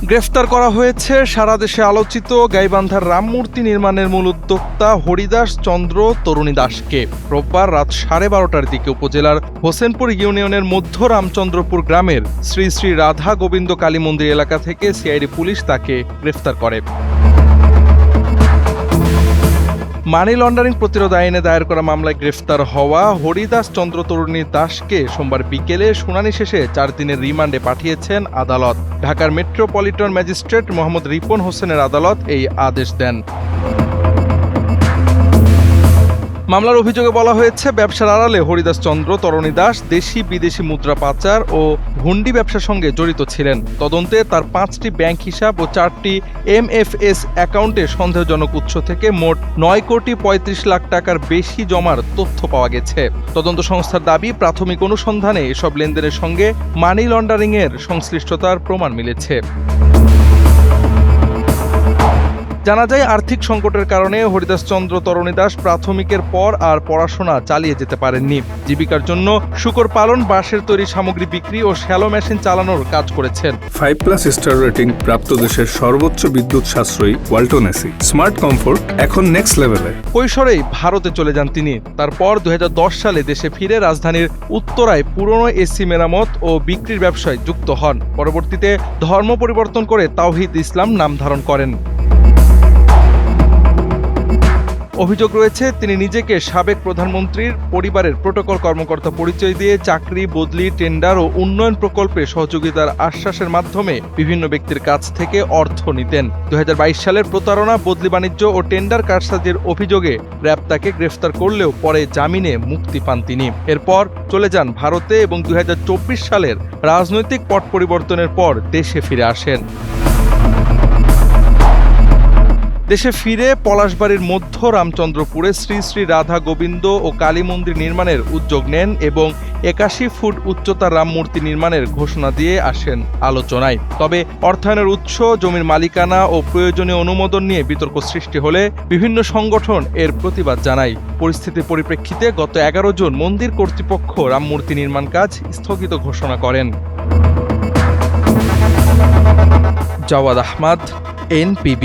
গ্রেফতার করা হয়েছে সারা দেশে আলোচিত গাইবান্ধার রামমূর্তি নির্মাণের মূল উদ্যোক্তা হরিদাস চন্দ্র তরুণী দাসকে। রোববার রাত 12:30টার দিকে উপজেলার হোসেনপুর ইউনিয়নের মধ্য রামচন্দ্রপুর গ্রামের শ্রী শ্রী রাধা গোবিন্দ কালী মন্দির এলাকা থেকে সিআইডি পুলিশ তাকে গ্রেফতার করে। মানি লন্ডারিং প্রতিরোধ আইনে দায়ের করা মামলায় গ্রেফতার হওয়া হরিদাস চন্দ্র তরুণী দাসকে সোমবার বিকেলে শুনানি শেষে 4 দিনের রিমান্ডে পাঠিয়েছেন আদালত। ঢাকার মেট্রোপলিটন ম্যাজিস্ট্রেট মোহাম্মদ রিপন হোসেনের আদালত এই আদেশ দেন। মামলার অভিযোগে বলা হয়েছে, ব্যবসার আড়ালে হরিদাস চন্দ্র তরুণী দাস দেশি বিদেশি মুদ্রা পাচার ও হুন্ডি ব্যবসার সঙ্গে জড়িত ছিলেন। তদন্তে তার 5টি ব্যাংক হিসাব ও 4টি MFS অ্যাকাউন্টে সন্দেহজনক উৎস থেকে মোট 9,35 লাখ টাকার বেশি জমার তথ্য পাওয়া গেছে। তদন্ত সংস্থার দাবি, প্রাথমিক অনুসন্ধানে এসব লেনদেনের সঙ্গে মানি লন্ডারিংয়ের সংশ্লিষ্টতার প্রমাণ মিলেছে। জানা যায়, আর্থিক সংকটের কারণে হরিদাস চন্দ্র তরুণী দাস প্রাথমিকের পর আর পড়াশোনা চালিয়ে যেতে পারেননি। জীবিকার জন্য শূকর পালন, বাঁশের তৈরি সামগ্রী বিক্রি ও শ্যালো মেশিন চালানোর কাজ করেছেন। 5+ স্টার রেটিং প্রাপ্ত দেশের সর্বোচ্চ বিদ্যুৎ সাশ্রয়ী ওয়ালটন এসি স্মার্ট কমফোর্ট এখন নেক্সট লেভেলে। কৈশোরেই ভারতে চলে যান তিনি। তারপর 2010 সালে দেশে ফিরে রাজধানীর উত্তরায় পুরনো এসি মেরামত ও বিক্রির ব্যবসায় যুক্ত হন। পরবর্তীতে ধর্ম পরিবর্তন করে তাওহিদ ইসলাম নাম ধারণ করেন। অভিযোগ রয়েছে, তিনি নিজেকে সাবেক প্রধানমন্ত্রীর পরিবারের প্রোটোকল কর্মকর্তা পরিচয় দিয়ে চাকরি, বদলি, টেন্ডার ও উন্নয়ন প্রকল্পে সহযোগিতার আশ্বাসের মাধ্যমে বিভিন্ন ব্যক্তির কাছ থেকে অর্থ নিতেন। 2022 সালের প্রতারণা, বদলি বাণিজ্য ও টেন্ডার কারসাজির অভিযোগে র্যাব তাকে গ্রেফতার করলেও পরে জামিনে মুক্তি পান তিনি। এরপর চলে যান ভারতে এবং 2024 সালের রাজনৈতিক পট পরিবর্তনের পর দেশে ফিরে আসেন। দেশে ফিরে পলাশবাড়ির মধ্য রামচন্দ্রপুরে শ্রী শ্রী রাধা গোবিন্দ ও কালী মন্দির নির্মাণের উদ্যোগ নেন এবং 81 ফুট উচ্চতার রামমূর্তি নির্মাণের ঘোষণা দিয়ে আসেন আলোচনায়। তবে অর্থায়নের উৎস, জমির মালিকানা ও প্রয়োজনীয় অনুমোদন নিয়ে বিতর্ক সৃষ্টি হলে বিভিন্ন সংগঠন এর প্রতিবাদ জানায়। পরিস্থিতির পরিপ্রেক্ষিতে গত 11 জুন মন্দির কর্তৃপক্ষ রামমূর্তি নির্মাণ কাজ স্থগিত ঘোষণা করেন। জাওয়াদ আহমদ, NPB।